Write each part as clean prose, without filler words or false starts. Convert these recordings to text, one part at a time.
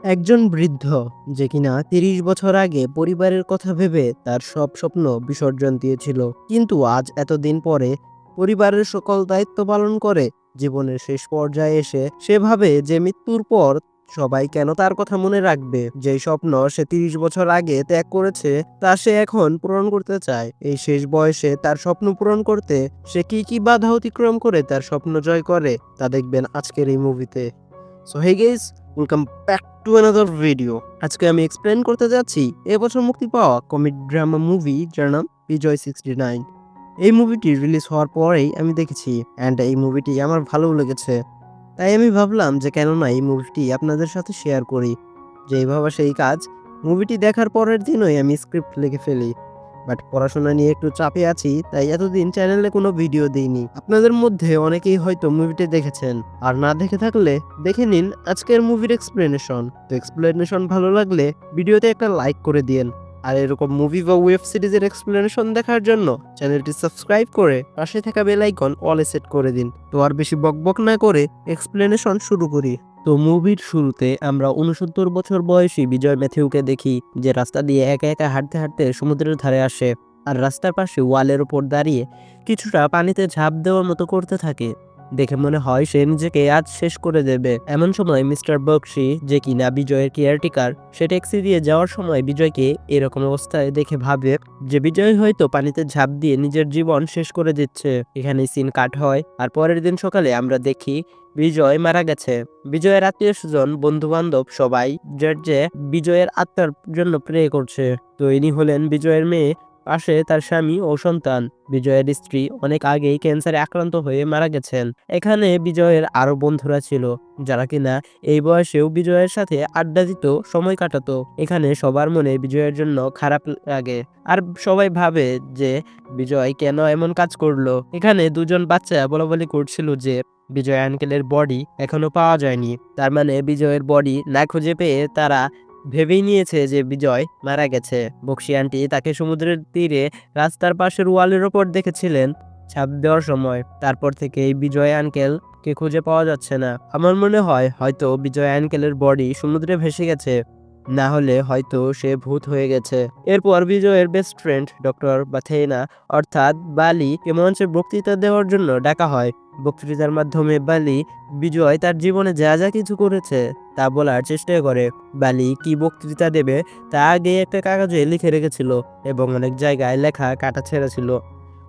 একজন বৃদ্ধ যে কিনা ৩০ বছর আগে পরিবারের কথা ভেবে তার সব স্বপ্ন বিসর্জন দিয়েছিল, কিন্তু আজ এতদিন পরে পরিবারের সকল দায়িত্ব পালন করে জীবনের শেষ পর্যায়ে এসে সে ভাবে যে মৃত্যুর পর সবাই কেন তার কথা মনে রাখবে। যেই স্বপ্ন সে ৩০ বছর আগে ত্যাগ করেছে তা সে এখন পূরণ করতে চায়। এই শেষ বয়সে তার স্বপ্ন পূরণ করতে সে কি কি বাধা অতিক্রম করে তার স্বপ্ন জয় করে তা দেখবেন আজকের এই মুভিতে। So hey guys, welcome back to another video. আজকে আমি এক্সপ্লেন করতে যাচ্ছি এবছর মুক্তি পাওয়া কমেডি ড্রামা মুভি যার নাম বিজয় 69। এই মুভিটি রিলিজ হওয়ার পরেই আমি দেখেছি অ্যান্ড এই মুভিটি আমার ভালো লেগেছে। তাই আমি ভাবলাম যে কেন না এই মুভিটি আপনাদের সাথে শেয়ার করি। যেই ভাবা সেই কাজ, মুভিটি দেখার পরের দিনই আমি স্ক্রিপ্ট লিখে ফেলি। বাট পড়াশোনা নিয়ে একটু চাপে আছি, তাই এতদিন চ্যানেলে কোনো ভিডিও দিইনি। আপনাদের মধ্যে অনেকেই হয়তো মুভিটি দেখেছেন, আর না দেখে থাকলে দেখে নিন আজকের মুভির এক্সপ্লেনেশন। তো এক্সপ্লেনেশন ভালো লাগলে ভিডিওতে একটা লাইক করে দিন, আর এরকম মুভি বা ওয়েব সিরিজের এক্সপ্লেনেশন দেখার জন্য চ্যানেলটি সাবস্ক্রাইব করে পাশে থাকা বেল আইকন অলে সেট করে দিন। তো আর বেশি বকবক না করে এক্সপ্লেনেশন শুরু করি। তো মুভির শুরুতে আমরা 69 বছর বয়সী বিজয় ম্যাথিউকে দেখি, যে রাস্তা দিয়ে একা একা হাঁটতে হাঁটতে সমুদ্রের ধারে আসে, আর রাস্তার পাশে ওয়ালের ওপর দাঁড়িয়ে কিছুটা পানিতে ঝাঁপ দেওয়ার মতো করতে থাকে। দেখে মনে হয় সে নিজেকে আজ শেষ করে দেবে। এমন সময় মিস্টার বক্সি, যে কিনা বিজয়ের কেয়ারটেকার, সে ট্যাক্সি দিয়ে যাওয়ার সময় বিজয়কে এরকম অবস্থায় দেখে ভাবে যে বিজয় হয়তো পানিতে ঝাঁপ দিয়ে নিজের জীবন শেষ করে দিচ্ছে। এখানে সিন কাট হয়, আর পরের দিন সকালে আমরা দেখি বিজয় মারা গেছে। বিজয়ের আত্মীয় স্বজন, বন্ধু বান্ধব সবাই যে বিজয়ের আত্মার জন্য প্রে করছে। তো ইনি হলেন বিজয়ের মেয়ে, পাশে তার স্বামী ও সন্তান। বিজয়ের স্ত্রী অনেক আগেই ক্যান্সারে আক্রান্ত হয়ে মারা গেছেন। এখানে বিজয়ের আরো বন্ধুরা ছিল, যারা কিনা এই বয়সেও বিজয়ের সাথে আড্ডা দিত, সময় কাটাতো। এখানে সবার মনে বিজয়ের জন্য খারাপ লাগে, আর সবাই ভাবে যে বিজয় কেন এমন কাজ করলো। এখানে দুজন বাচ্চা বলাবলি করছিল যে বিজয় আঙ্কেলের বডি এখনো পাওয়া যায়নি, তার মানে বিজয়ের বডি না খুঁজে পেয়ে তারা ভেবেই নিয়েছে যে বিজয় মারা গেছে। বক্সি আন্টি তাকে সমুদ্রের তীরে রাস্তার পাশের ওয়ালের ওপর দেখেছিলেন ছাপ দেওয়ার সময়। তারপর থেকে এই বিজয় আঙ্কেল কে খুঁজে পাওয়া যাচ্ছে না। আমার মনে হয় হয়তো বিজয় আঙ্কেলের বডি সমুদ্রে ভেসে গেছে, না হলে হয়তো সে ভূত হয়ে গেছে। এরপর বিজয়ের বেস্ট ফ্রেন্ড ডক্টর বাথেইনা অর্থাৎ বালিকে মঞ্চে বক্তৃতা দেওয়ার জন্য ডাকা হয়। বক্তৃতার মাধ্যমে বালি বিজয় তার জীবনে যা যা কিছু করেছে তা বলার চেষ্টা করে। বালি কি বক্তৃতা দেবে তা আগে একটা কাগজে লিখে রেখেছিল, এবং অনেক জায়গায় লেখা কাটা ছেঁড়া ছিল।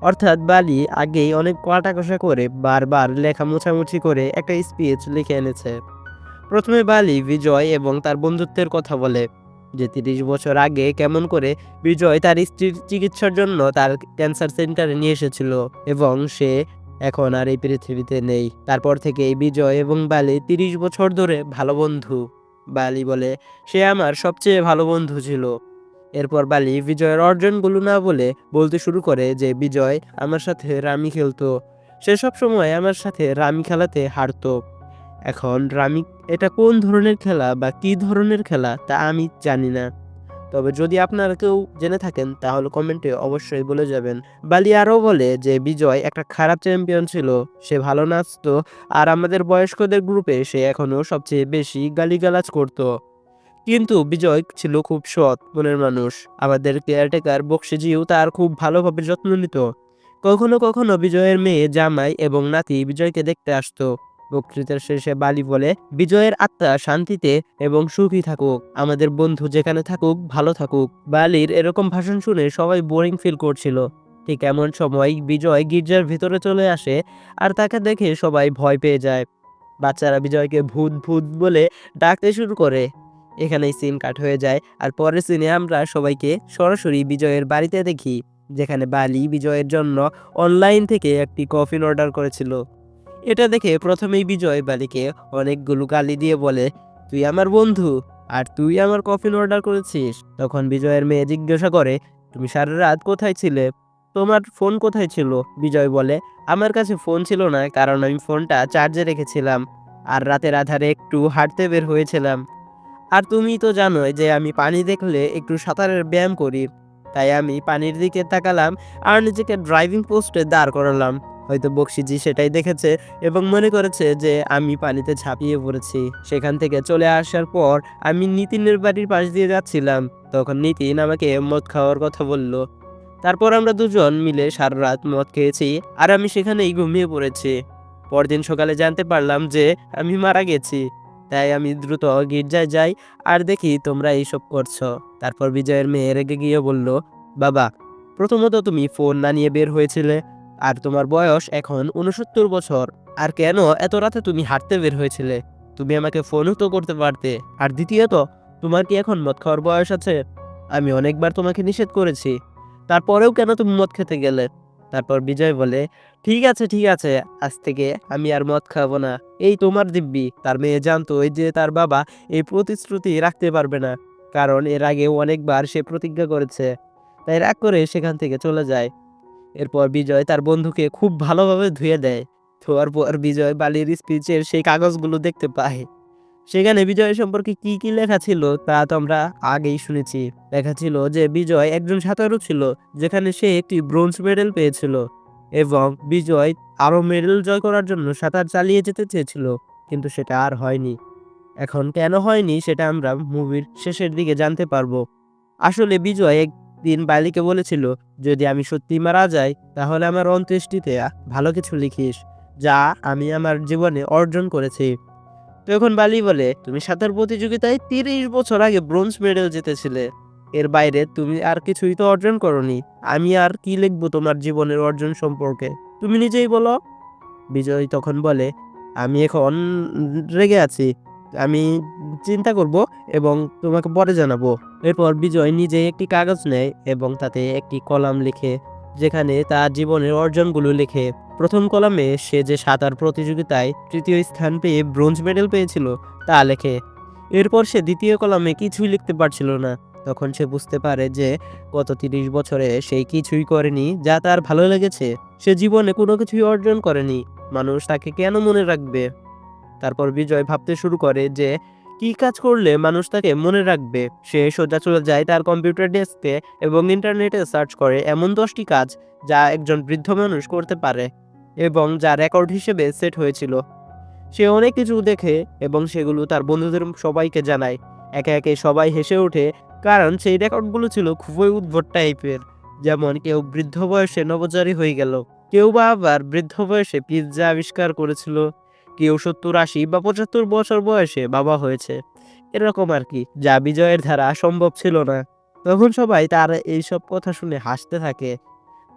অর্থাৎ বালি আগেই অনেক কাটাকষা করে বারবার লেখা মোছামুছি করে একটা স্পিচ লিখে এনেছে। প্রথমে বালি বিজয় এবং তার বন্ধুত্বের কথা বলে, যে ৩০ বছর আগে কেমন করে বিজয় তার স্ত্রীর চিকিৎসার জন্য তার ক্যান্সার সেন্টারে নিয়ে এসেছিল, এবং সে এখন আর এই পৃথিবীতে নেই। তারপর থেকে এই বিজয় এবং বালি ৩০ বছর ধরে ভালো বন্ধু। বালি বলে সে আমার সবচেয়ে ভালো বন্ধু ছিল। এরপর বালি বিজয়ের অর্জনগুলো না বলতে শুরু করে যে বিজয় আমার সাথে রামি খেলতো, সে সব সময় আমার সাথে রামি খেলাতে হারতো। এখন রামি এটা কোন ধরনের খেলা বা কি ধরনের খেলা তা আমি জানি না, তবে যদি আপনারা কেউ জেনে থাকেন তাহলে কমেন্টে অবশ্যই বলে যাবেন। বালি আরও বলে যে বিজয় একটা খারাপ চ্যাম্পিয়ন ছিল, সে ভালো নাচতো, আর আমাদের বয়স্কদের গ্রুপে সে এখনো সবচেয়ে বেশি গালিগালাজ করত। কিন্তু বিজয় ছিল খুব সৎ মনের মানুষ। আমাদের কেয়ারটেকার বক্সিজিও তার খুব ভালোভাবে যত্ন নিত। কখনো কখনো বিজয়ের মেয়ে, জামাই এবং নাতি বিজয়কে দেখতে আসতো। বক্তৃতার শেষে বালি বলে বিজয়ের আত্মা শান্তিতে এবং সুখী থাকুক, আমাদের বন্ধু যেখানে থাকুক ভালো থাকুক। বালির এরকম ভাষণ শুনে সবাই বোরিং ফিল করছিল। ঠিক এমন সময় বিজয় গির্জার ভিতরে চলে আসে, আর তাকে দেখে সবাই ভয় পেয়ে যায়। বাচ্চারা বিজয়কে ভূত ভূত বলে ডাকতে শুরু করে। এখানেই সিন কাট হয়ে যায়, আর পরের সিনে আমরা সবাইকে সরাসরি বিজয়ের বাড়িতে দেখি, যেখানে বালি বিজয়ের জন্য অনলাইন থেকে একটি কফিন অর্ডার করেছিল। এটা দেখে প্রথমেই বিজয় বালিকে অনেকগুলো গালি দিয়ে বলে, তুই আমার বন্ধু আর তুই আমার কফিন অর্ডার করেছিস। তখন বিজয়ের মেয়ে জিজ্ঞাসা করে, তুমি সারা রাত কোথায় ছিলে, তোমার ফোন কোথায় ছিল? বিজয় বলে, আমার কাছে ফোন ছিল না, কারণ আমি ফোনটা চার্জে রেখেছিলাম, আর রাতের আধারে একটু হাঁটতে বের হয়েছিলাম। আর তুমি তো জানোই যে আমি পানি দেখলে একটু সাঁতারের ব্যায়াম করি, তাই আমি পানির দিকে তাকালাম আর নিজেকে ড্রাইভিং পোস্টে দাঁড় করালাম। হয়তো বকশিজি সেটাই দেখেছে এবং মনে করেছে যে আমি পানিতে ঝাঁপিয়ে পড়েছি। সেখান থেকে চলে আসার পর আমি নিতিনের বাড়ির পাশ দিয়ে যাচ্ছিলাম। তখন নিতিন আমাকে মদ খাওয়ার কথা বলল। তারপর আমরা দুজন মিলে সারা রাত মদ খেয়েছি আর আমি সেখানেই ঘুমিয়ে পড়েছি। পরদিন সকালে জানতে পারলাম যে আমি মারা গেছি। তাই আমি দ্রুত গির্জায় যাই আর দেখি তোমরা এইসব করছো। তারপর বিজয়ের মেয়ে রেগে গিয়ে বলল, বাবা, প্রথমত তুমি ফোন না নিয়ে বের হয়েছিলে আর তোমার বয়স এখন 69 বছর। আর কেন এত রাতে তুমি হাঁটতে বের হয়েছিলে? তুমি আমাকে ফোনও তো করতে পারতে। আর দ্বিতীয়ত, তোমার কি এখন মদ খাওয়ার বয়স আছে? আমি অনেকবার তোমাকে নিষেধ করেছি, তারপরেও কেন তুমি মদ খেতে গেলে? তারপর বিজয় বলে, ঠিক আছে ঠিক আছে, আজ থেকে আমি আর মদ খাবো না। এই তোমার দিব্যি। তার মেয়ে জানতো এই যে তার বাবা এই প্রতিশ্রুতি রাখতে পারবে না, কারণ এর আগেও অনেকবার সে প্রতিজ্ঞা করেছে। তাই রাগ করে সেখান থেকে চলে যায়। এরপর বিজয় তার বন্ধুকে খুব ভালোভাবে ধুয়ে দেয়। ধোয়ার পর বিজয় বালির স্পিচের সেই কাগজগুলো দেখতে পায়। সেখানে বিজয় সম্পর্কে কি কি লেখা ছিল তা তো আমরা আগেই শুনেছি। লেখা ছিল যে বিজয় একজন সাঁতারু ছিল, যেখানে সে একটি ব্রোঞ্জ মেডেল পেয়েছিল এবং বিজয় আরও মেডেল জয় করার জন্য সাঁতার চালিয়ে যেতে চেয়েছিল, কিন্তু সেটা আর হয়নি। এখন কেন হয়নি সেটা আমরা মুভির শেষের দিকে জানতে পারবো। আসলে বিজয় একদিন বালিকে বলেছিল, যদি আমি সত্যি মারা যাই তাহলে আমার অন্ত্যেষ্টিতে ভালো কিছু লিখিস, যা আমি আমার জীবনে অর্জন করেছি। তখন বালি বলে, তুমি সাঁতার প্রতিযোগিতায় 30 বছর আগে ব্রোঞ্জ মেডেল জিতেছিলে। এর বাইরে তুমি আর কিছুই তো অর্জন করনি। আমি আর কি লিখবো তোমার জীবনের অর্জন সম্পর্কে, তুমি নিজেই বলো। বিজয় তখন বলে, আমি এখন রেগে আছি, আমি চিন্তা করব এবং তোমাকে পরে জানাবো। এরপর বিজয় নিজে একটি কাগজ নেয় এবং তাতে একটি কলাম লিখে, যেখানে তার জীবনের অর্জনগুলো লিখে। প্রথম কলামে সে যে সাঁতার প্রতিযোগিতায় তৃতীয় স্থান পেয়ে ব্রোঞ্জ মেডেল পেয়েছিল তা লেখে। এরপর সে দ্বিতীয় কলামে কিছুই লিখতে পারছিল না। তখন সে বুঝতে পারে যে গত 30 বছরে সে কিছুই করেনি যা তার ভালো লেগেছে। সে জীবনে কোনো কিছুই অর্জন করেনি, মানুষ তাকে কেন মনে রাখবে? তারপর বিজয় ভাবতে শুরু করে যে কি কাজ করলে মানুষ তাকে মনে রাখবে। সে সোজা চলে যায় তার কম্পিউটার ডেস্কে এবং ইন্টারনেটে সার্চ করে এমন 10টি কাজ যা একজন বৃদ্ধ মানুষ করতে পারে এবং যা রেকর্ড হিসেবে সেট হয়েছিল। সে অনেক কিছু দেখে এবং সেগুলো তার বন্ধুদের সবাইকে জানায়। একে একে সবাই হেসে ওঠে, কারণ সেই রেকর্ডগুলো ছিল খুবই উদ্ভট টাইপের। যেমন কেউ বৃদ্ধ বয়সে নভোচারী হয়ে গেল, কেউ বা আবার বৃদ্ধ বয়সে পিৎজা আবিষ্কার করেছিল, কেউ 70, 80 বা 75 বছর বয়সে বাবা হয়েছে। এরকম আর কি, যা বিজয়ের দ্বারা সম্ভব ছিল না। তখন সবাই তার এইসব কথা শুনে হাসতে থাকে।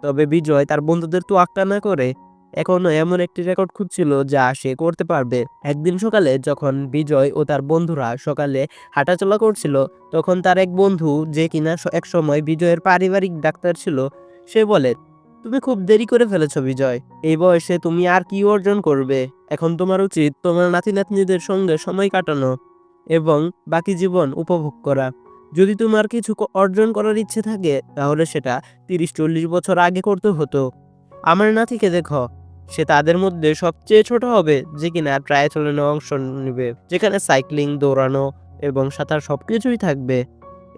তবে বিজয় তার বন্ধুদের তোয়াক্কা না করে এখনো এমন একটি রেকর্ড খুঁজছিল যা সে করতে পারবে। একদিন সকালে যখন বিজয় ও তার বন্ধুরা সকালে হাঁটাচলা করছিল, তখন তার এক বন্ধু, যে কিনা একসময় বিজয়ের পারিবারিক ডাক্তার ছিল, সে বলে, তুমি খুব দেরি করে ফেলেছো বিজয়। এই বয়সে তুমি আর কি অর্জন করবে? এখন তোমার উচিত তোমার নাতি নাতনিদের সঙ্গে সময় কাটানো এবং বাকি জীবন উপভোগ করা। যদি তোমার কিছু অর্জন করার ইচ্ছে থাকে তাহলে সেটা 30-40 বছর আগে করতে হতো। আমার নাতিকে দেখো, সে তাদের মধ্যে সবচেয়ে ছোট হবে যে কিনা ট্রায়াথলনে অংশ নেবে, যেখানে সাইক্লিং, দৌড়ানো এবং সাঁতার সবকিছুই থাকবে।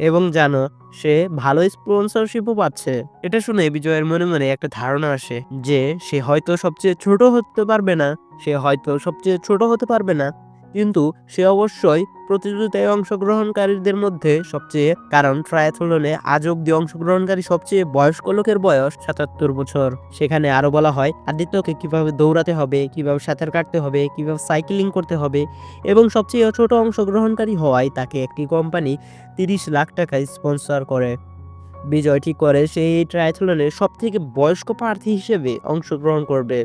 এবং জানো, সে ভালো স্পন্সরশিপও পাচ্ছে। এটা শুনে বিজয়ের মনে মনে একটা ধারণা আসে যে সে হয়তো সবচেয়ে ছোট হতে পারবে না, কিন্তু সে অবশ্যই প্রতিযোগিতায় অংশগ্রহণকারীদের মধ্যে সবচেয়ে, কারণ ট্রায়াথলনে আজ অব্দি অংশগ্রহণকারী সবচেয়ে বয়স্ক লোকের বয়স 77 বছর। সেখানে আরো বলা হয় আদিত্যকে কিভাবে দৌড়াতে হবে, কিভাবে সাঁতার কাটতে হবে, কিভাবে সাইক্লিং করতে হবে, এবং সবচেয়ে ছোট অংশগ্রহণকারী হওয়ায় তাকে একটি কোম্পানি 30 লাখ টাকা স্পন্সর করে। বিজয় ঠিক করে সেই ট্রায়াথলনে সবথেকে বয়স্ক প্রার্থী হিসেবে অংশগ্রহণ করবে।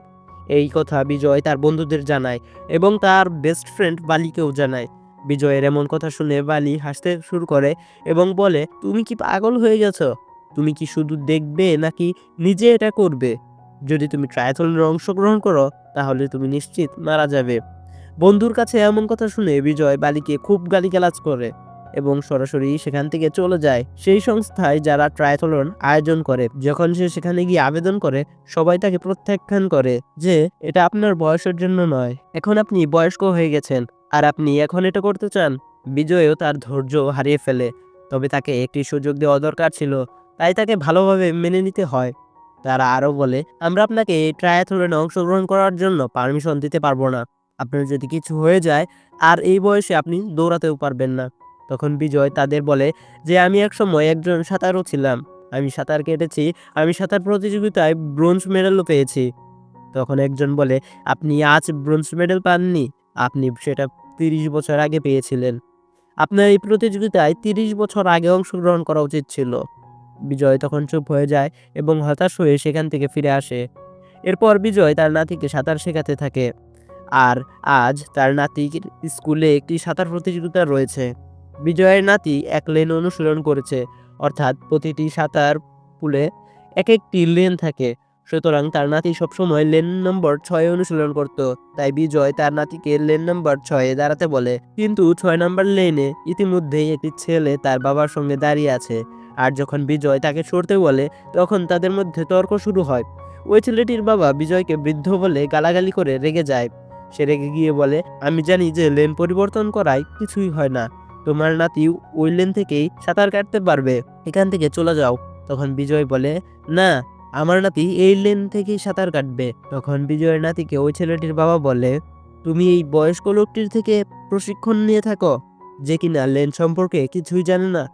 এই কথা বিজয় তার বন্ধুদের জানায় এবং তার বেস্ট ফ্রেন্ড বালিকেও জানায়। বিজয়ের এমন কথা শুনে বালি হাসতে শুরু করে এবং বলে, তুমি কি পাগল হয়ে গেছো? তুমি কি শুধু দেখবে নাকি নিজে এটা করবে? যদি তুমি ট্রায়াথলনে অংশগ্রহণ করো তাহলে তুমি নিশ্চিত মারা যাবে। বন্ধুর কাছে এমন কথা শুনে বিজয় বালিকে খুব গালিগালাজ করে এবং সরাসরি সেখান থেকে চলে যায় সেই সংস্থায় যারা ট্রায়াথলন আয়োজন করে। যখন সে সেখানে গিয়ে আবেদন করে, সবাই তাকে প্রত্যাখ্যান করে যে এটা আপনার বয়সের জন্য নয়, এখন আপনি বয়স্ক হয়ে গেছেন আর আপনি এখন এটা করতে চান। বিজয়ও তার ধৈর্য হারিয়ে ফেলে, তবে তাকে একটি সুযোগ দেওয়া দরকার ছিল, তাই তাকে ভালোভাবে মেনে নিতে হয়। তারা আরও বলে, আমরা আপনাকে এই ট্রায়াথলনে অংশগ্রহণ করার জন্য পারমিশন দিতে পারবো না। আপনার যদি কিছু হয়ে যায় আর এই বয়সে আপনি দৌড়াতেও পারবেন না। তখন বিজয় তাদের বলে যে আমি একসময় একজন সাঁতারু ছিলাম, আমি সাঁতার কেটেছি, আমি সাঁতার প্রতিযোগিতায় ব্রোঞ্জ মেডেলও পেয়েছি। তখন একজন বলে, আপনি আজ ব্রোঞ্জ মেডেল পাননি, আপনি সেটা 30 বছর আগে পেয়েছিলেন। আপনার এই প্রতিযোগিতায় 30 বছর আগে অংশগ্রহণ করা উচিত ছিল। বিজয় তখন চুপ হয়ে যায় এবং হতাশ হয়ে সেখান থেকে ফিরে আসে। এরপর বিজয় তার নাতিকে সাঁতার শেখাতে থাকে। আর আজ তার নাতির স্কুলে একটি সাঁতার প্রতিযোগিতা রয়েছে। বিজয়ের নাতি এক লেন অনুশীলন করেছে, অর্থাৎ প্রতিটি সাঁতার পুলে এক একটি লেন থাকে। সুতরাং তার নাতি সবসময় লেন নম্বর 6 অনুশীলন করত। তাই বিজয় তার নাতিকে লেন নম্বর 6 দাঁড়াতে বলে। কিন্তু 6 নম্বর লেনে ইতিমধ্যেই একটি ছেলে তার বাবার সঙ্গে দাঁড়িয়ে আছে। আর যখন বিজয় তাকে সরতে বলে তখন তাদের মধ্যে তর্ক শুরু হয়। ওই ছেলেটির বাবা বিজয়কে বৃদ্ধ বলে গালাগালি করে রেগে যায়। সে রেগে গিয়ে বলে, আমি জানি যে লেন পরিবর্তন করায় কিছুই হয় না, তোমার নাতি ওই লেন থেকেই সাঁতার কাটতে পারবে, এখান থেকে চলে যাও। তখন বিজয় বলে, না, আমার নাতি এই লেন থেকেই সাঁতার কাটবে। তখন বিজয়ের নাতিকে ওই ছেলেটির বাবা বলে, তুমি এই বয়স্ক লোকটির থেকে প্রশিক্ষণ নিয়ে থাকো, যে কিনা লেন সম্পর্কে কিছুই জানে না।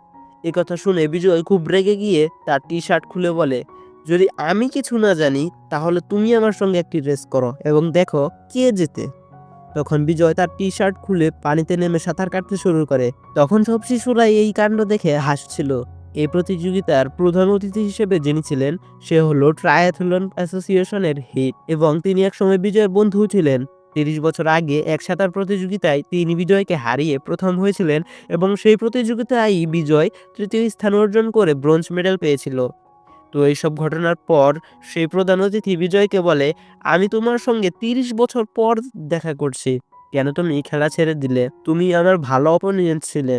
কথা শুনে বিজয় খুব রেগে গিয়ে তার টি শার্ট খুলে বলে, যদি আমি কিছু না জানি তাহলে তুমি আমার সঙ্গে একটি রেস করো এবং দেখো কে জেতে। তখন বিজয় তার টি শার্ট খুলে পানিতে নেমে সাঁতার কাটতে শুরু করে। তখন সব শিশুরা এই কাণ্ড দেখে হাসছিল। এই প্রতিযোগিতার প্রধান অতিথি হিসেবে যিনি ছিলেন সে হলো ট্রায়াথলন অ্যাসোসিয়েশনের হেড এবং তিনি একসময় বিজয়ের বন্ধু ছিলেন। 30 বছর আগে এক সাঁতার প্রতিযোগিতায় তিনি বিজয়কে হারিয়ে প্রথম হয়েছিলেন এবং সেই প্রতিযোগিতায় বিজয় তৃতীয় স্থান অর্জন করে ব্রোঞ্জ মেডেল পেয়েছিল। তো এইসব ঘটনার পর সেই প্রধান অতিথি বিজয়কে বলে, আমি তোমার সঙ্গে 30 বছর পর দেখা করছি, কেন তুমি খেলা ছেড়ে দিলে? তুমি আমার ভালো অপোনেন্ট ছিলে,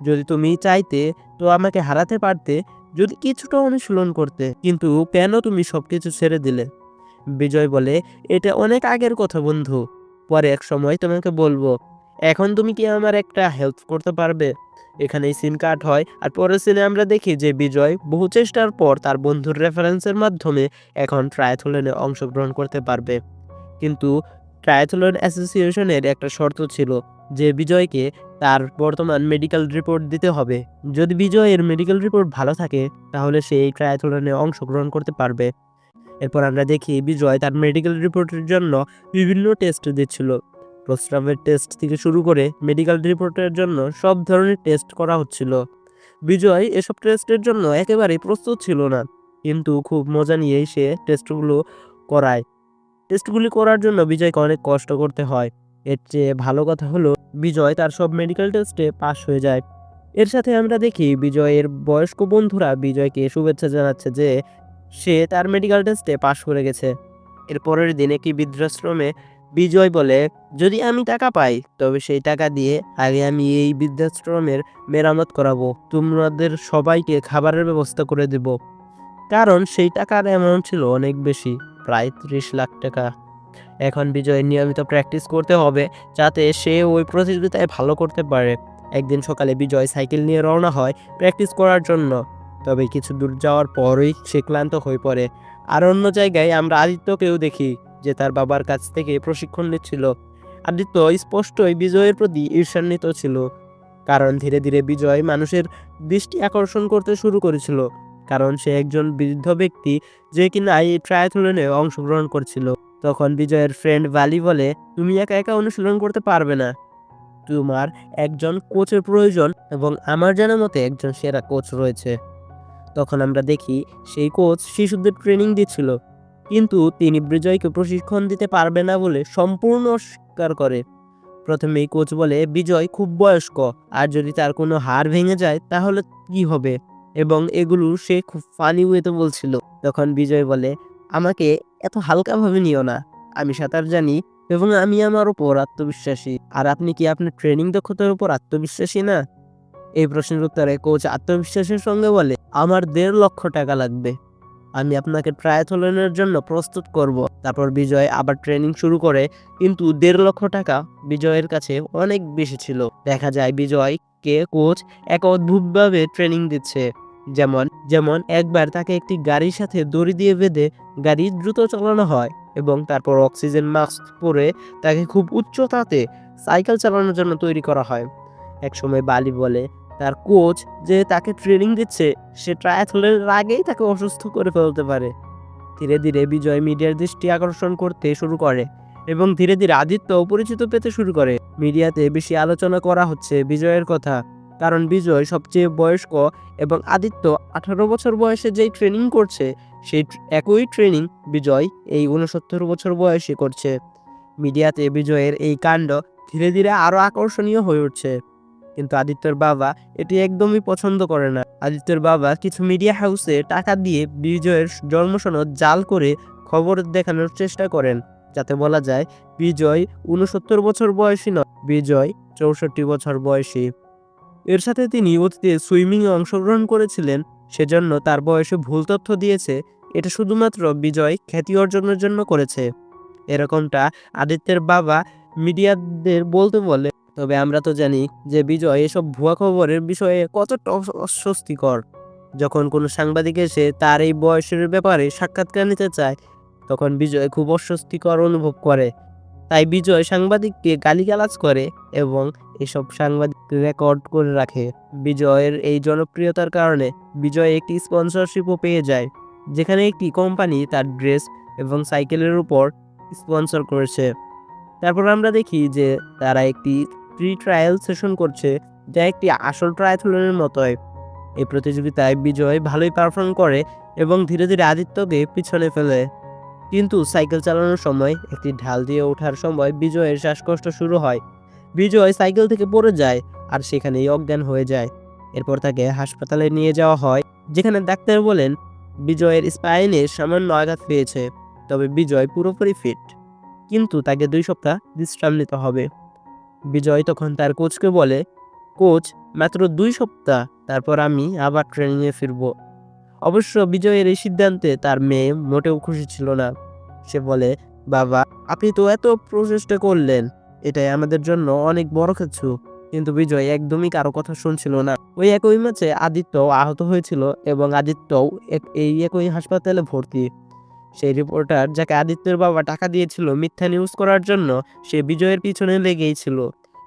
যদি তুমি চাইতে তো আমাকে হারাতে পারতে, যদি কিছুটা অনুশীলন করতে, কিন্তু কেন তুমি সবকিছু ছেড়ে দিলে? বিজয় বলে, এটা অনেক আগের কথা বন্ধু, পরে এক সময় তোমাকে বলবো। এখন তুমি কি আমার একটা হেল্প করতে পারবে? এখানেই সিন কাট হয় আর পরের সিনে আমরা দেখি যে বিজয় বহু চেষ্টার পর তার বন্ধুর রেফারেন্সের মাধ্যমে এখন ট্রায়াথলনে অংশগ্রহণ করতে পারবে। কিন্তু ট্রায়াথলন অ্যাসোসিয়েশনের একটা শর্ত ছিল যে বিজয়কে তার বর্তমান মেডিকেল রিপোর্ট দিতে হবে। যদি বিজয়ের মেডিকেল রিপোর্ট ভালো থাকে তাহলে সে এই ট্রায়াথলনে অংশগ্রহণ করতে পারবে। এরপর আমরা দেখি বিজয় তার মেডিকেল রিপোর্টের জন্য বিভিন্ন টেস্ট দিচ্ছিল। প্রস্রাবের টেস্ট থেকে শুরু করে মেডিকেল রিপোর্টের জন্য সব ধরনের টেস্ট করা হচ্ছিল। বিজয় এসব টেস্টের জন্য একেবারেই প্রস্তুত ছিল না, কিন্তু খুব মজা নিয়েই সে টেস্টগুলো করায়। টেস্টগুলি করার জন্য বিজয়কে অনেক কষ্ট করতে হয়। এর চেয়ে ভালো কথা হলো বিজয় তার সব মেডিকেল টেস্টে পাশ হয়ে যায়। এর সাথে আমরা দেখি বিজয়ের বয়স্ক বন্ধুরা বিজয়কে শুভেচ্ছা জানাচ্ছে যে সে তার মেডিকেল টেস্টে পাশ করে গেছে। এর পরের দিন একটি বৃদ্ধাশ্রমে বিজয় বলে, যদি আমি টাকা পাই তবে সেই টাকা দিয়ে আগে আমি এই বৃদ্ধাশ্রমের মেরামত করাবো, তোমাদের সবাইকে খাবারের ব্যবস্থা করে দেব। কারণ সেই টাকার অ্যামাউন্ট ছিল অনেক বেশি, প্রায় 30 লাখ টাকা। এখন বিজয়ের নিয়মিত প্র্যাকটিস করতে হবে যাতে সে ওই প্রতিযোগিতায় ভালো করতে পারে। একদিন সকালে বিজয় সাইকেল নিয়ে রওনা হয় প্র্যাকটিস করার জন্য। তবে কিছু দূর যাওয়ার পরই সে ক্লান্ত হয়ে পড়ে। আর অন্য জায়গায় আমরা আদিত্যকেও দেখি যে তার বাবার কাছ থেকে প্রশিক্ষণ নিচ্ছিল। আদিত্য স্পষ্টই বিজয়ের প্রতি ঈর্ষান্বিত ছিল, কারণ ধীরে ধীরে বিজয় মানুষের দৃষ্টি আকর্ষণ করতে শুরু করেছিল, কারণ সে একজন বৃদ্ধ ব্যক্তি যে কিনা এই ট্রায়াথলনে অংশগ্রহণ করছিল। তখন বিজয়ের ফ্রেন্ড বালি বলে, তুমি একা একা অনুশীলন করতে পারবে না, তোমার একজন কোচের প্রয়োজন এবং আমার জানা মতে একজন সেরা কোচ রয়েছে। তখন আমরা দেখি সেই কোচ শিশুদের ট্রেনিং দিচ্ছিল, কিন্তু তিনি বিজয়কে প্রশিক্ষণ দিতে পারবে না বলে সম্পূর্ণ অস্বীকার করে। প্রথমেই কোচ বলে বিজয় খুব বয়স্ক, আর যদি তার কোনো হাড় ভেঙে যায় তাহলে কি হবে, এবং এগুলো সে খুব ফানি ওয়েতে বলছিল। তখন বিজয় বলে, আমাকে এত হালকাভাবে নিও না, আমি সাঁতার জানি এবং আমি আমার উপর আত্মবিশ্বাসী। আর আপনি কি আপনার ট্রেনিং দক্ষতার উপর আত্মবিশ্বাসী না? এই প্রশ্নের উত্তরে কোচ আত্মবিশ্বাসের সঙ্গে বলে, আমার 1.5 লক্ষ টাকা লাগবে, আমি আপনাকে ট্রায়াথলনের জন্য প্রস্তুত করব। তারপর বিজয় আবার ট্রেনিং শুরু করে, কিন্তু 1.5 লক্ষ টাকা বিজয়ের কাছে অনেক বেশি ছিল। দেখা যায় বিজয়কে কোচ এক অদ্ভুতভাবে ট্রেনিং দিচ্ছে। যেমন যেমন একবার তাকে একটি গাড়ির সাথে দড়ি দিয়ে বেঁধে গাড়ি দ্রুত চালানো হয় এবং তারপর অক্সিজেন মাস্ক পরে তাকে খুব উচ্চতাতে সাইকেল চালানোর জন্য তৈরি করা হয়। একসময় বালি বলে তার কোচ যে তাকে ট্রেনিং দিচ্ছে সে ট্রায়াথলনের আগেই তাকে অসুস্থ করে ফেলতে পারে। ধীরে ধীরে বিজয় মিডিয়ার দৃষ্টি আকর্ষণ করতে শুরু করে এবং ধীরে ধীরে আদিত্য পরিচিত পেতে শুরু করে। মিডিয়াতে বেশি আলোচনা করা হচ্ছে বিজয়ের কথা, কারণ বিজয় সবচেয়ে বয়স্ক এবং আদিত্য 18 বছর বয়সে যেই ট্রেনিং করছে সেই একই ট্রেনিং বিজয় এই 69 বছর বয়সে করছে। মিডিয়াতে বিজয়ের এই কাণ্ড ধীরে ধীরে আরো আকর্ষণীয় হয়ে উঠছে, কিন্তু আদিত্যর বাবা এটি একদমই পছন্দ করে না। আদিত্যর বাবা কিছু মিডিয়া হাউসে টাকা দিয়ে বিজয়ের জন্মসনদ জাল করে খবর দেখানোর চেষ্টা করেন, যাতে বলা যায় বিজয় 69 বছর বয়সী নয়, বিজয় 64 বছর বয়সী। এর সাথে তিনি অতীতে সুইমিংয়ে অংশগ্রহণ করেছিলেন, সেজন্য তার বয়সে ভুল তথ্য দিয়েছে। এটা শুধুমাত্র বিজয় খ্যাতি অর্জনের জন্য করেছে, এরকমটা আদিত্যের বাবা মিডিয়াদের বলতে বলে। তবে আমরা তো জানি যে বিজয় এসব ভুয়া খবরের বিষয়ে কতটা অস্বস্তিকর। যখন কোনো সাংবাদিক এসে তার এই বয়সের ব্যাপারে সাক্ষাৎকার নিতে চায়, তখন বিজয় খুব অস্বস্তিকর অনুভব করে। তাই বিজয় সাংবাদিককে গালিগালাজ করে এবং এসব সাংবাদিক রেকর্ড করে রাখে। বিজয়ের এই জনপ্রিয়তার কারণে বিজয় একটি স্পন্সরশিপও পেয়ে যায়, যেখানে একটি কোম্পানি তার ড্রেস এবং সাইকেলের উপর স্পন্সর করেছে। তারপর আমরা দেখি যে তারা একটি প্রি ট্রায়াল সেশন করছে, যা একটি আসল ট্রায়াথলনের মতোই। এই প্রতিযোগিতায় বিজয় ভালোই পারফর্ম করে এবং ধীরে ধীরে আদিত্যকে পিছনে ফেলে। কিন্তু সাইকেল চালানোর সময় একটি ঢাল দিয়ে ওঠার সময় বিজয়ের শ্বাসকষ্ট শুরু হয়। বিজয় সাইকেল থেকে পড়ে যায় আর সেখানেই অজ্ঞান হয়ে যায়। এরপর তাকে হাসপাতালে নিয়ে যাওয়া হয়, যেখানে ডাক্তার বলেন বিজয়ের স্পাইনে সামান্য আঘাত পেয়েছে, তবে বিজয় পুরোপুরি ফিট, কিন্তু তাকে 2 সপ্তাহ বিশ্রাম নিতে হবে। বিজয় তখন তার কোচকে বলে, কোচ, মাত্র 2 সপ্তাহ, তারপর আমি আবার ট্রেনিংয়ে ফিরব। অবশ্য বিজয়ের এই সিদ্ধান্তে তার মেয়ে মোটেও খুশি ছিল না। সে বলে, বাবা, আপনি তো এত প্রচেষ্টা করলেন, এটাই আমাদের জন্য অনেক বড় কিছু। কিন্তু বিজয় একদমই কারো কথা শুনছিল না। ওই একই ম্যাচে আদিত্য আহত হয়েছিল এবং আদিত্যও এই একই হাসপাতালে ভর্তি। সেই রিপোর্টার যাকে আদিত্যের বাবা টাকা দিয়েছিল মিথ্যা নিউজ করার জন্য, সে বিজয়ের পিছনে লেগেই ছিল।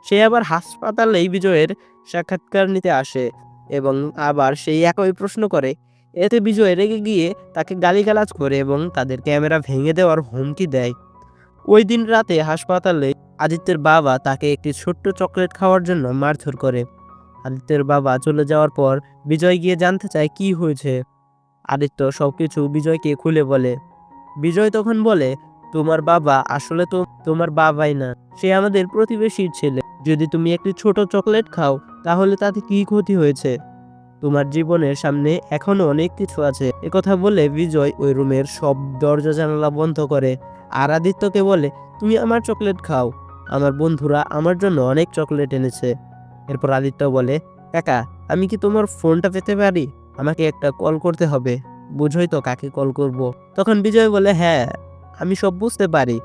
সে আবার হাসপাতালেই বিজয়ের সাক্ষাৎকার নিতে আসে এবং আবার সেই একই প্রশ্ন করে। এতে বিজয় রেগে গিয়ে তাকে গালিগালাজ করে এবং তাদের ক্যামেরা ভেঙে দেওয়ার হুমকি দেয়। ওই দিন রাতে হাসপাতালে আদিত্যের বাবা তাকে একটি ছোট্ট চকলেট খাওয়ার জন্য মারধর করে। আদিত্যের বাবা চলে যাওয়ার পর বিজয় গিয়ে জানতে চায় কি হয়েছে। আদিত্য সবকিছু বিজয়কে খুলে বলে। বিজয় তখন বলে, তোমার বাবা আসলে তো তোমার বাবাই না, সে আমাদের প্রতিবেশীর ছেলে। যদি তুমি একটি ছোট চকলেট খাও তাহলে তাতে কি ক্ষতি হয়েছে? তোমার জীবনের সামনে এখনো অনেক কিছু আছে। একথা বলে বিজয় ওই রুমের সব দরজা জানালা বন্ধ করে আর আদিত্যকে বলে, তুমি আমার চকলেট খাও, আমার বন্ধুরা আমার জন্য অনেক চকলেট এনেছে। এরপর আদিত্য বলে, কাকা, আমি কি তোমার ফোনটা পেতে পারি? আমাকে একটা কল করতে হবে, বুঝোই তো কাকে কল করব। তখন বিজয় বলে, হ্যাঁ, আমি সব বুঝতে পারি।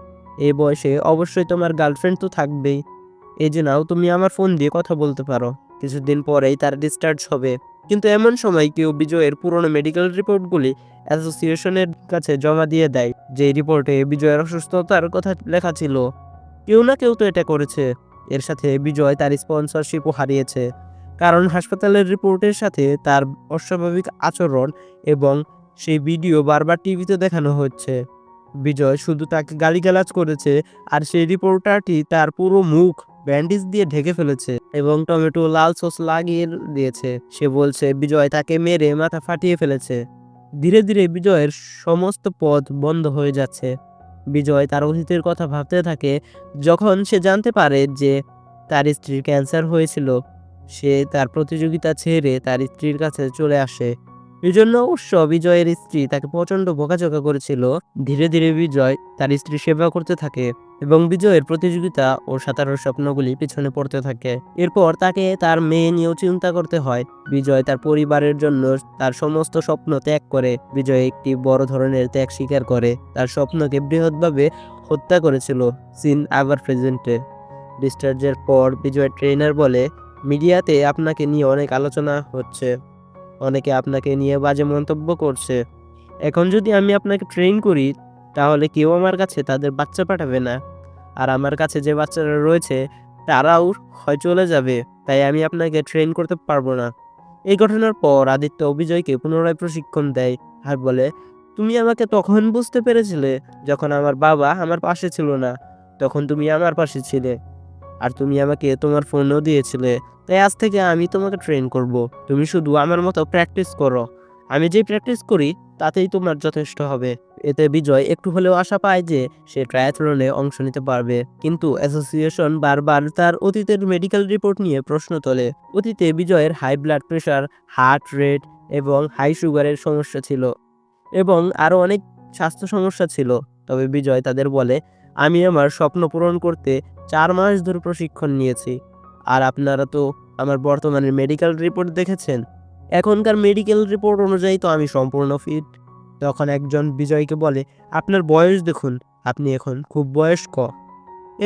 এই বয়সে অবশ্যই তোমার গার্লফ্রেন্ড তো থাকবেই, এই যে নাও, তুমি আমার ফোন দিয়ে কথা বলতে পারো। কিছুদিন পরেই তার ডিসচার্জ হবে। কিন্তু এমন সময় কেউ বিজয়ের পুরনো মেডিকেল রিপোর্টগুলি অ্যাসোসিয়েশনের কাছে জমা দিয়ে দেয়, যে রিপোর্টে বিজয়ের অসুস্থতার কথা লেখা ছিল। কেউ না কেউ তো এটা করেছে। এর সাথে বিজয় তার স্পন্সরশিপও হারিয়েছে, কারণ হাসপাতালের রিপোর্টের সাথে তার অস্বাভাবিক আচরণ এবং সেই ভিডিও বারবার টিভিতে দেখানো হচ্ছে। বিজয় শুধু তাকে গালিগালাজ করেছে আর সেই রিপোর্টারটি তার পুরো মুখ ব্যান্ডেজ দিয়ে ঢেকে ফেলেছে এবং টমেটো লাল সস লাগিয়ে দিয়েছে। সে বলছে বিজয় তাকে মেরে মাথা ফাটিয়ে ফেলেছে। ধীরে ধীরে বিজয়ের সমস্ত পথ বন্ধ হয়ে যাচ্ছে। বিজয় তার অতীতের কথা ভাবতে থাকে। যখন সে জানতে পারে যে তার স্ত্রীর ক্যান্সার হয়েছিল, সে তার প্রতিযোগিতা ছেড়ে তার স্ত্রীর কাছে চলে আসে। এজন্য অবশ্য বিজয়ের স্ত্রী তাকে প্রচণ্ড বকাঝকা করেছিল। ধীরে ধীরে বিজয় তার স্ত্রী সেবা করতে থাকে এবং বিজয়ের প্রতিযোগিতা ও সাঁতারের স্বপ্নগুলি পিছনে পড়তে থাকে। এরপর তাকে তার মেয়ে নিয়েও চিন্তা করতে হয়। বিজয় তার পরিবারের জন্য তার সমস্ত স্বপ্ন ত্যাগ করে। বিজয় একটি বড় ধরনের ত্যাগ স্বীকার করে, তার স্বপ্নকে বৃহৎভাবে হত্যা করেছিল। সিন আবার প্রেজেন্টে। ডিসচার্জের পর বিজয়ের ট্রেনার বলে, মিডিয়াতে আপনাকে নিয়ে অনেক আলোচনা হচ্ছে, অনেকে আপনাকে নিয়ে বাজে মন্তব্য করছে। এখন যদি আমি আপনাকে ট্রেন করি তাহলে কেউ আমার কাছে তাদের বাচ্চা পাঠাবে না, আর আমার কাছে যে বাচ্চারা রয়েছে তারাও হয় চলে যাবে, তাই আমি আপনাকে ট্রেন করতে পারবো না। এই ঘটনার পর আদিত্য বিজয়কে পুনরায় প্রশিক্ষণ দেয় আর বলে, তুমি আমাকে তখন বুঝতে পেরেছিলে যখন আমার বাবা আমার পাশে ছিল না, তখন তুমি আমার পাশে ছিলে আর তুমি আমাকে তোমার ফোনও দিয়েছিলে। তাই আজ থেকে আমি তোমাকে ট্রেন করব। তুমি শুধু আমার মতো প্র্যাকটিস করো, আমি যে প্র্যাকটিস করি তাতেই তোমার যথেষ্ট হবে। এতে বিজয় একটু হলেও আশা পায় যে সে ট্রায়াথলনে অংশ নিতে পারবে, কিন্তু অ্যাসোসিয়েশন বারবার তার অতীতের মেডিকেল রিপোর্ট নিয়ে প্রশ্ন তোলে। অতীতে বিজয়ের high blood pressure, heart rate এবং হাই সুগারের সমস্যা ছিল এবং আরও অনেক স্বাস্থ্য সমস্যা ছিল। তবে বিজয় তাদের বলে, আমি আমার স্বপ্ন পূরণ করতে 4 মাস ধরে প্রশিক্ষণ নিয়েছি, আর আপনারা তো আমার বর্তমানের মেডিকেল রিপোর্ট দেখেছেন। এখনকার মেডিকেল রিপোর্ট অনুযায়ী তো আমি সম্পূর্ণ ফিট। তখন একজন বিজয়কে বলে, আপনার বয়স দেখুন, আপনি এখন খুব বয়স্ক।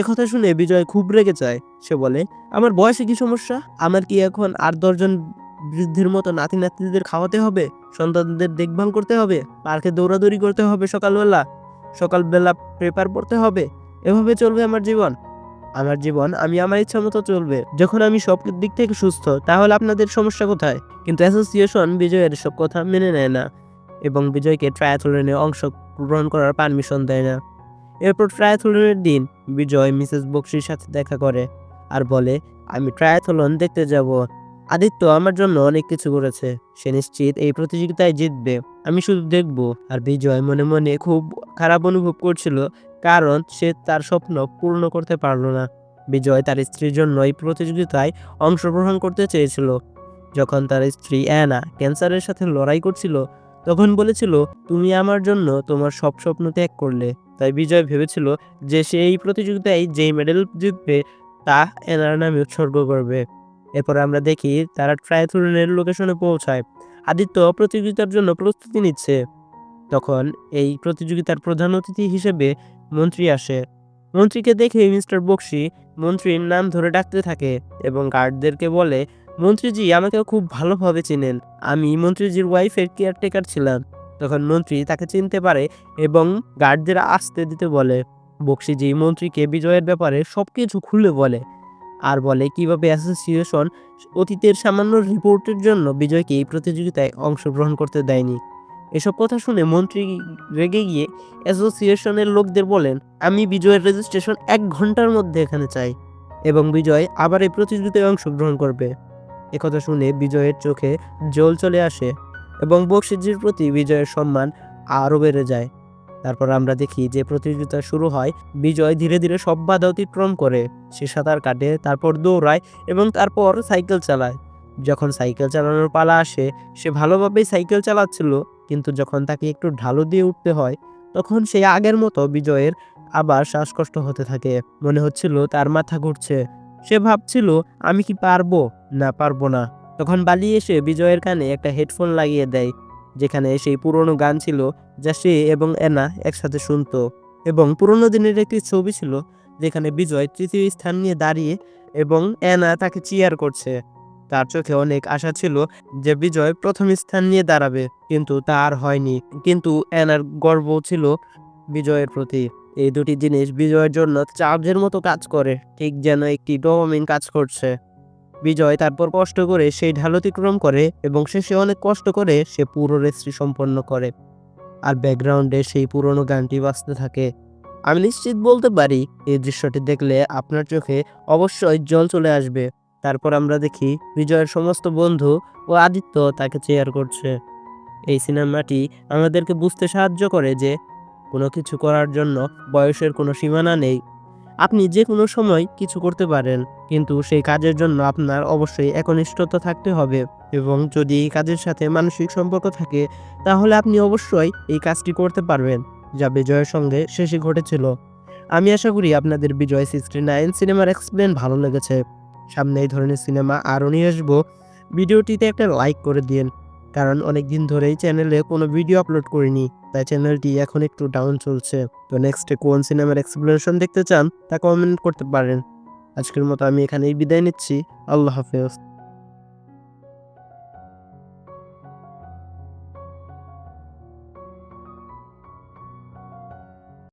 একথা শুনে বিজয় খুব রেগে যায়। সে বলে, আমার বয়সে কি সমস্যা? আমার কি এখন আর 10 জন বৃদ্ধের মতো নাতি নাতনিদের খাওয়াতে হবে, সন্তানদের দেখভাল করতে হবে, পার্কে দৌড়াদৌড়ি করতে হবে, সকালবেলা পেপার পড়তে হবে? এভাবে চলবে আমার জীবন? আমার জীবন আমি আমার ইচ্ছা মতো চলবে। যখন আমি সব দিক থেকে সুস্থ, তাহলে আপনাদের সমস্যা কোথায়? কিন্তু অ্যাসোসিয়েশন বিজয়ের সব কথা মেনে নেয় না এবং বিজয়কে ট্রায়াথলনে অংশগ্রহণ করার পারমিশন দেয় না। এরপর ট্রায়াথলনের দিন বিজয় মিসেস বক্সির সাথে দেখা করে আর বলে, আমি ট্রায়াথলন দেখতে যাব। আদিত্য আমার জন্য অনেক কিছু করেছে, সে নিশ্চিত এই প্রতিযোগিতায় জিতবে, আমি শুধু দেখব। আর বিজয় মনে মনে খুব খারাপ অনুভব করছিল, কারণ সে তার স্বপ্ন পূর্ণ করতে পারল না। বিজয় তার স্ত্রীর জন্য এই প্রতিযোগিতায় অংশগ্রহণ করতে চেয়েছিল। যখন তার স্ত্রী অ্যানা ক্যান্সারের সাথে লড়াই করছিল, তখন বলেছিল, তুমি আমার জন্য তোমার সব স্বপ্ন ত্যাগ করলে। তাই বিজয় ভেবেছিল যে সে এই প্রতিযোগিতায় যেই মেডেল জিতবে তা এনার নামে উৎসর্গ করবে। এরপর আমরা দেখি তারা ট্রায়াথলনের লোকেশনে পৌঁছায়। আদিত্য প্রতিযোগিতার জন্য প্রস্তুতি নিচ্ছে। তখন এই প্রতিযোগিতার প্রধান অতিথি হিসেবে মন্ত্রী আসে। মন্ত্রীকে দেখে মিস্টার বক্সি মন্ত্রীর নাম ধরে ডাকতে থাকে এবং গার্ডদেরকে বলে, মন্ত্রীজি আমাকে খুব ভালোভাবে চেনেন, আমি মন্ত্রীজির ওয়াইফের কেয়ারটেকার ছিলাম। তখন মন্ত্রী তাকে চিনতে পারে এবং গার্ডদের আসতে দিতে বলে। বক্সিজি মন্ত্রীকে বিজয়ের ব্যাপারে সবকিছু খুলে বলে আর বলে কিভাবে অ্যাসোসিয়েশন অতীতের সামান্য রিপোর্টের জন্য বিজয়কে এই প্রতিযোগিতায় অংশগ্রহণ করতে দেয়নি। এসব কথা শুনে মন্ত্রী রেগে গিয়ে অ্যাসোসিয়েশনের লোকদের বলেন, আমি বিজয়ের রেজিস্ট্রেশন 1 ঘন্টার মধ্যে এখানে চাই এবং বিজয় আবার এই প্রতিযোগিতায় অংশগ্রহণ করবে। একথা শুনে বিজয়ের চোখে জল চলে আসে এবং বক্সিজির প্রতি বিজয়ের সম্মান আরও বেড়ে যায়। তারপর আমরা দেখি যে প্রতিযোগিতা শুরু হয়। বিজয় ধীরে ধীরে সব বাধা অতিক্রম করে। সে সাঁতার কাটে, তারপর দৌড়ায় এবং তারপর সাইকেল চালায়। যখন সাইকেল চালানোর পালা আসে, সে ভালোভাবেই সাইকেল চালাচ্ছিল, কিন্তু যখন তাকে একটু ঢালু দিয়ে উঠতে হয়, তখন সে আগের মতো বিজয়ের আবার শ্বাসকষ্ট হতে থাকে। মনে হচ্ছিল তার মাথা ঘুরছে। সে ভাবছিল, আমি কি পারবো না পারবো না। তখন বালি এসে বিজয়ের কানে একটা হেডফোন লাগিয়ে দেয়, যেখানে সেই পুরনো গান ছিল যা সে এবং অ্যানা একসাথে শুনতো। এবং পুরোনো দিনের একটি ছবি ছিল যেখানে বিজয় তৃতীয় স্থান নিয়ে দাঁড়িয়ে এবং অ্যানা তাকে চিয়ার করছে। তার চোখে অনেক আশা ছিল যে বিজয় প্রথম স্থান নিয়ে দাঁড়াবে, কিন্তু তা আর হয়নি। কিন্তু অ্যানার গর্ব ছিল বিজয়ের প্রতি। এই দুটি জিনিস বিজয়ের জন্য চার্জের মতো কাজ করে, ঠিক যেন একটি ডোপামিন কাজ করছে। বিজয় তারপর কষ্ট করে সেই ঢাল অতিক্রম করে এবং শেষে অনেক কষ্ট করে সে পুরো রেসটি সম্পন্ন করে। আর ব্যাকগ্রাউন্ডে সেই পুরনো গানটি বাজতে থাকে। আমি নিশ্চিত বলতে পারি এই দৃশ্যটি দেখলে আপনার চোখে অবশ্যই জল চলে আসবে। তারপর আমরা দেখি বিজয়ের সমস্ত বন্ধু ও আদিত্য তাকে চেয়ার করছে। এই সিনেমাটি আমাদেরকে বুঝতে সাহায্য করে যে কোনো কিছু করার জন্য বয়সের কোনো সীমানা নেই। আপনি যে কোনো সময় কিছু করতে পারেন, কিন্তু সেই কাজের জন্য আপনার অবশ্যই একনিষ্ঠতা থাকতে হবে এবং যদি এই কাজের সাথে মানসিক সম্পর্ক থাকে, তাহলে আপনি অবশ্যই এই কাজটি করতে পারবেন, যা বিজয়ের সঙ্গে শেষে ঘটেছিল। আমি আশা করি আপনাদের বিজয় 69 সিনেমার এক্সপ্লেন ভালো লেগেছে। সামনে এই ধরনের সিনেমা আরও নিয়ে আসবো। ভিডিওটিতে একটা লাইক করে দিন, কারণ অনেক দিন ধরেই চ্যানেলে কোনো ভিডিও আপলোড করিনি, তাই চ্যানেলটি এখন একটু ডাউন চলছে। তো নেক্সটে কোন সিনেমার এক্সপ্লেনেশন দেখতে চান তা কমেন্ট করতে পারেন। আজকের মতো আমি এখানেই বিদায় নিচ্ছি। আল্লাহ হাফেজ।